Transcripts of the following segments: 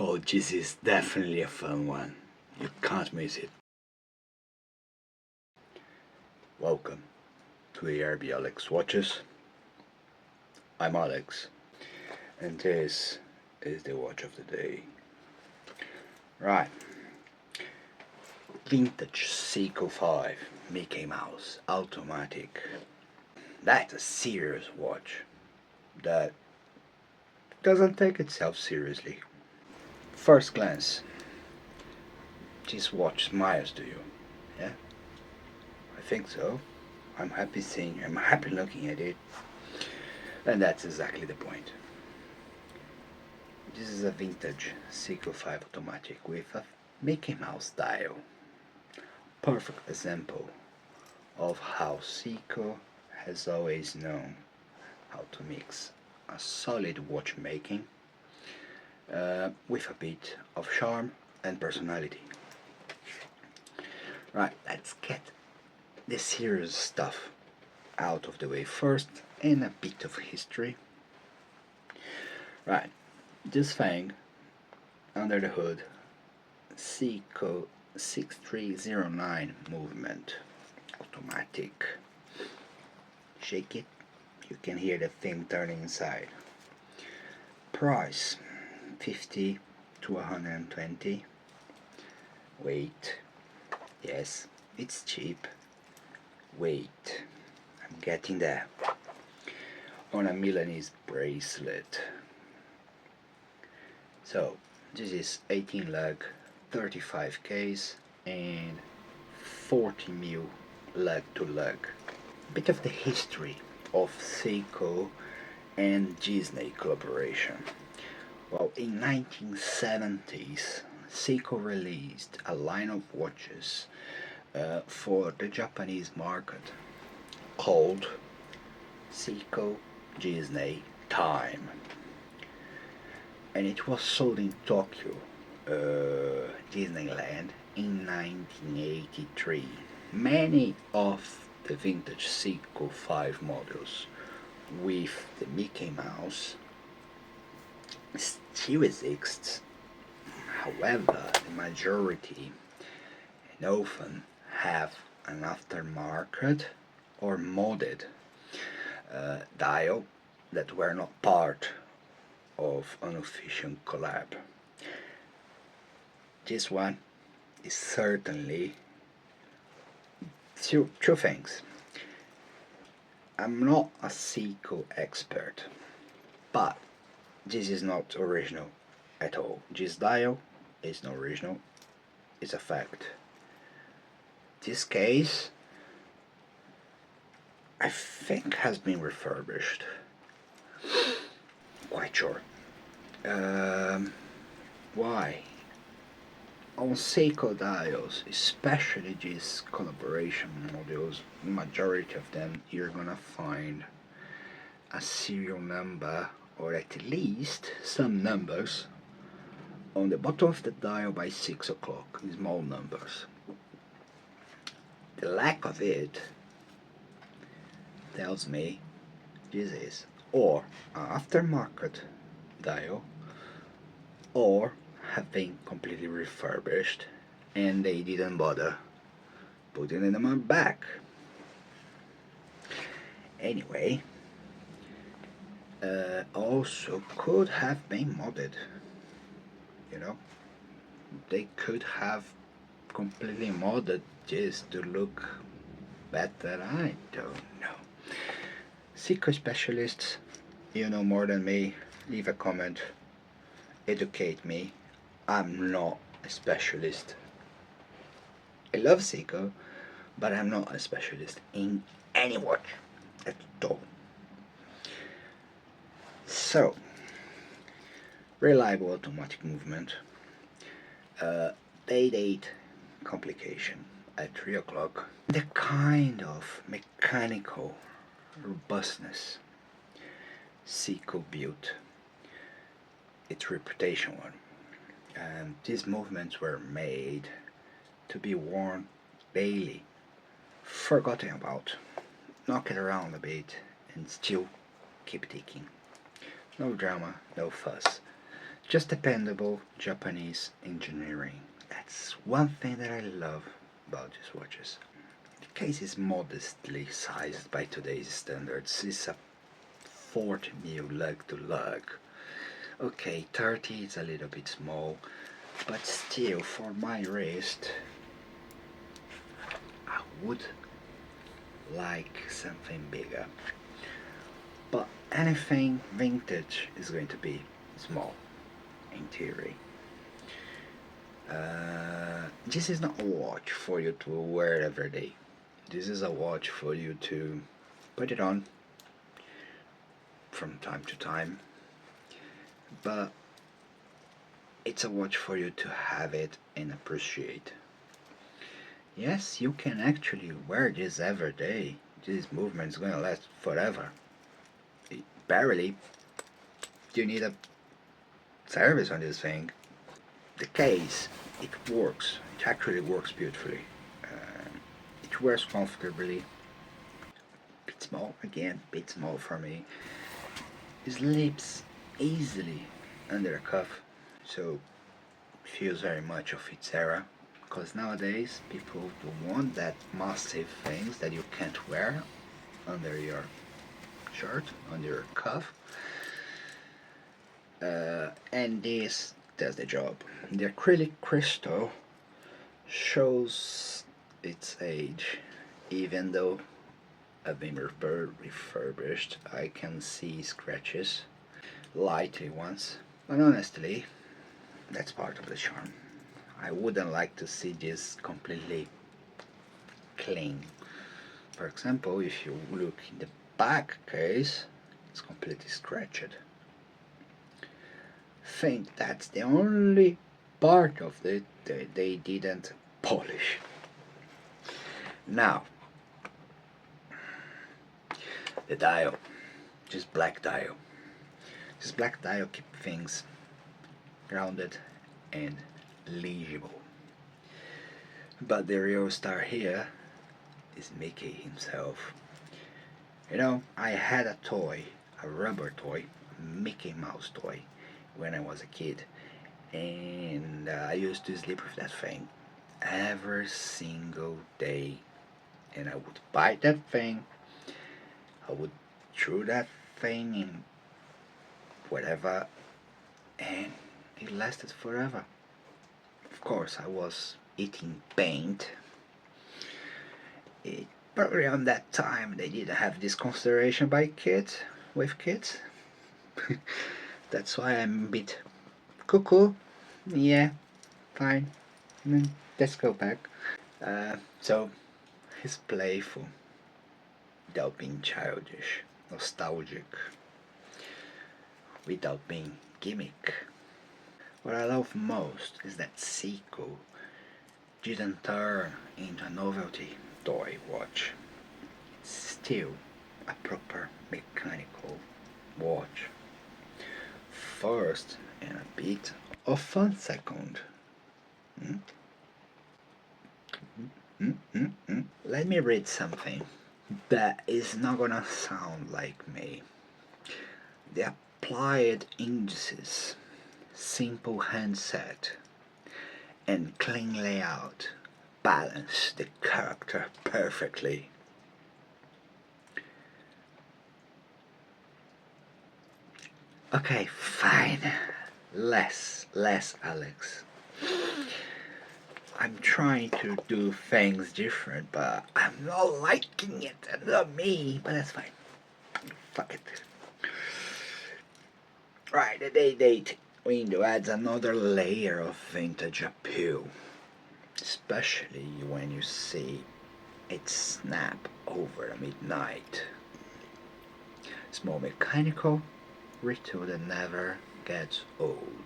Oh, this is definitely a fun one. You can't miss it. Welcome to ARB Alex Watches. I'm Alex, and this is the watch of the day. Right, vintage Seiko 5 Mickey Mouse automatic. That's a serious watch that doesn't take itself seriously. First glance, this watch smiles to you, yeah? I think so. I'm happy looking at it. And that's exactly the point. This is a vintage Seiko 5 automatic with a Mickey Mouse dial. Perfect example of how Seiko has always known how to mix a solid watchmaking with a bit of charm and personality. Right, let's get the serious stuff out of the way first and a bit of history. Right, this thing under the hood, Seiko 6309 movement, automatic. Shake it, you can hear the thing turning inside. Price 50 to 120. Weight, yes, it's cheap. Weight, I'm getting there. On a Milanese bracelet. So this is 18 lug, 35 case and 40 mil lug to lug. Bit of the history of Seiko and Disney collaboration. Well, in 1970's, Seiko released a line of watches for the Japanese market called Seiko Disney Time, and it was sold in Tokyo Disneyland in 1983. Many of the vintage Seiko 5 models with the Mickey Mouse still exists. However, the majority and often have an aftermarket or modded dial that were not part of an official collab. This one is certainly two things. I'm not a Seiko expert, but this is not original at all. This dial is not original, it's a fact. This case, I think, has been refurbished. Quite sure. Why? On Seiko dials, especially these collaboration models, majority of them you're gonna find a serial number or at least some numbers on the bottom of the dial by 6 o'clock, in small numbers. The lack of it tells me this is or an aftermarket dial or have been completely refurbished and they didn't bother putting them back. Anyway, also could have been modded, you know, they could have completely modded this to look better. I don't know. Seiko specialists, you know more than me, leave a comment, educate me. I'm not a specialist. I love Seiko, but I'm not a specialist in any watch at all. So, reliable automatic movement, day date complication at 3 o'clock, the kind of mechanical robustness Seiko built its reputation on. And these movements were made to be worn daily, forgotten about, knock it around a bit, and still keep ticking. No drama, no fuss, Just dependable Japanese engineering. That's one thing that I love about these watches. The case is modestly sized by today's standards. It's a 40 mil lug to lug. Okay, 30 is a little bit small, but still for my wrist I would like something bigger. But anything vintage is going to be small in theory. This is not a watch for you to wear every day. This is a watch for you to put it on from time to time, but it's a watch for you to have it and appreciate. Yes, you can actually wear this every day. This movement is gonna last forever. Barely. You need a service on this thing. The case, it works. It actually works beautifully. It wears comfortably. Bit small again, bit small for me. It slips easily under a cuff, so feels very much of its era. Because nowadays people don't want that massive things that you can't wear under your shirt, under your cuff. And this does the job. The acrylic crystal shows its age, even though I've been refurbished. I can see scratches, lightly ones, but honestly, that's part of the charm. I wouldn't like to see this completely clean. For example, if you look in the back case, it's completely scratched. Think that's the only part of it that they didn't polish. Now, the dial, just black dial. This black dial keep things grounded and legible. But the real star here is Mickey himself. You know, I had a toy, a rubber toy, a Mickey Mouse toy, when I was a kid, and I used to sleep with that thing every single day. And I would bite that thing, I would throw that thing in whatever, and it lasted forever. Of course, I was eating paint. Probably on that time they didn't have this consideration by kids, with kids. That's why I'm a bit cuckoo. Yeah, fine. Let's go back. So he's playful, without being childish, nostalgic, without being gimmick. What I love most is that Seiko didn't turn into a novelty toy watch. It's still a proper mechanical watch. First, and a bit of 1 second. Mm? Let me read something that is not gonna sound like me. The applied indices, simple handset, and clean layout balance the character perfectly. Okay, fine. Less, Alex. I'm trying to do things different, but I'm not liking it. Not me, but that's fine. Fuck it. Right, the day date window adds another layer of vintage appeal, especially when you see it snap over midnight. Small mechanical ritual that never gets old.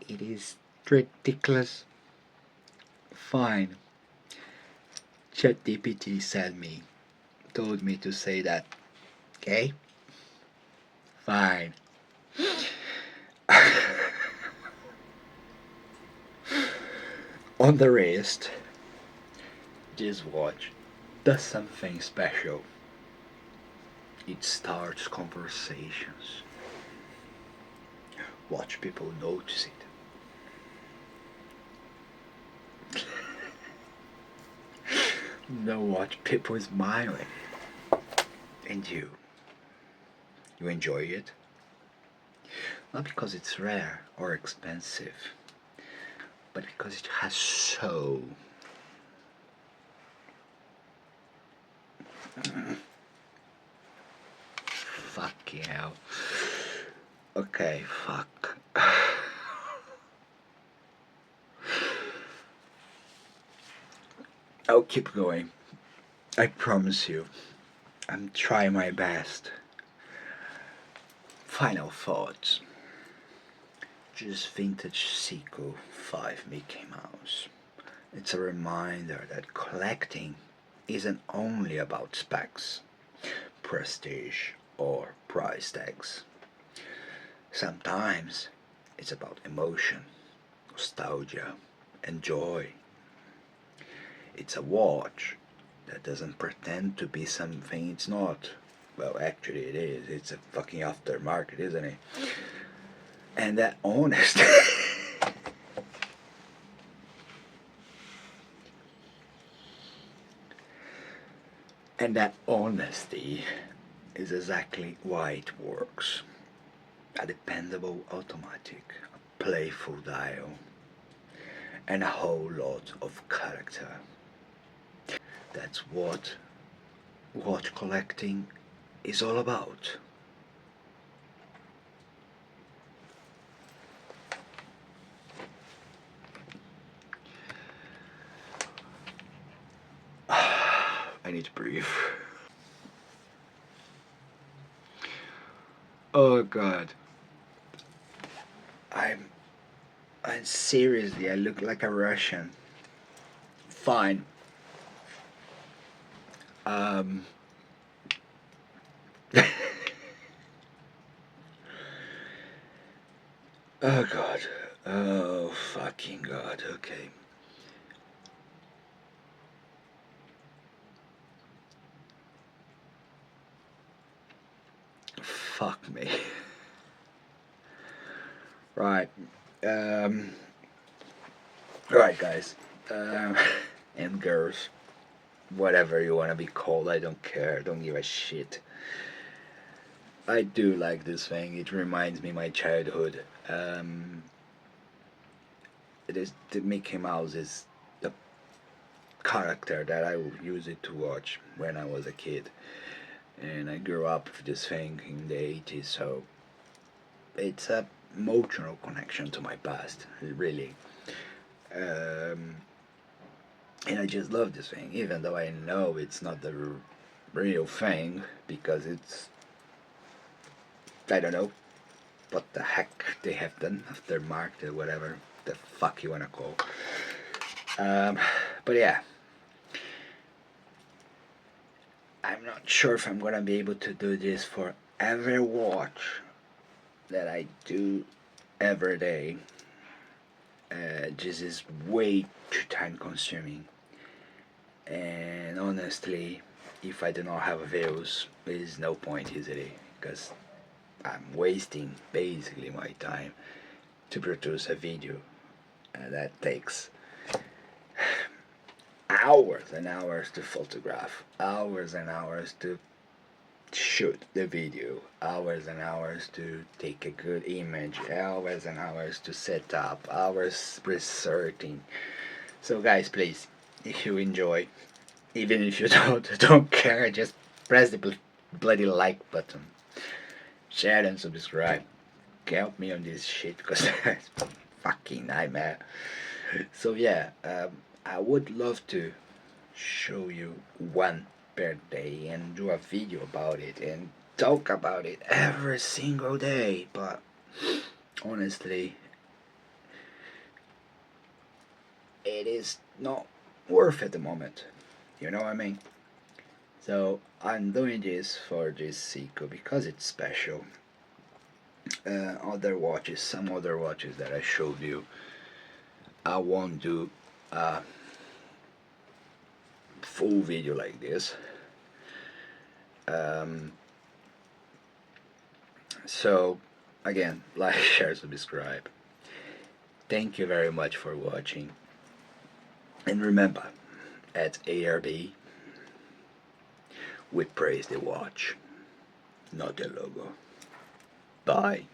It is ridiculous. Fine. ChatGPT told me to say that. Okay? Fine. On the wrist, this watch does something special. It starts conversations. Watch people notice it. No, watch people smiling. And you enjoy it. Not because it's rare or expensive, but because it has so fucking hell. Okay, fuck. I'll keep going. I promise you. I'm trying my best. Final thoughts. Just vintage Seiko 5 Mickey Mouse. It's a reminder that collecting isn't only about specs, prestige, or price tags. Sometimes it's about emotion, nostalgia, and joy. It's a watch that doesn't pretend to be something it's not. Well, actually, it is. It's a fucking aftermarket, isn't it? And that honesty. And that honesty is exactly why it works. A dependable automatic, a playful dial, and a whole lot of character. That's what watch collecting is all about. I need to breathe. Oh god. I'm seriously, I look like a Russian. Fine. Um Oh god. Oh fucking god. Okay. Fuck me. Right. Um right guys. Um and girls. Whatever you wanna be called, I don't care. Don't give a shit. I do like this thing. It reminds me my childhood. It is the Mickey Mouse is the character that I would use it to watch when I was a kid, and I grew up with this thing in the 80s. So it's a emotional connection to my past, really. Um, and I just love this thing, even though I know it's not the real thing because it's I don't know what the heck they have done aftermarket, whatever the fuck you wanna call. Um, but yeah, I'm not sure if I'm gonna be able to do this for every watch that I do every day. This is way too time consuming, and honestly, if I do not have views, there is no point, is it? Because I'm wasting basically my time to produce a video that takes hours and hours to photograph, hours and hours to shoot the video, hours and hours to take a good image, hours and hours to set up, hours researching. So guys, please, if you enjoy, even if you don't care, just press the bloody like button, share and subscribe. Help me on this shit because it's fucking nightmare. So yeah, I would love to show you one per day and do a video about it and talk about it every single day, but honestly, it is not worth at the moment. You know what I mean? So I'm doing this for this Seiko because it's special. Other watches, some other watches that I showed you, I won't do full video like this. So again, like, share, subscribe. Thank you very much for watching. And remember, at ARB, we praise the watch, not the logo. Bye.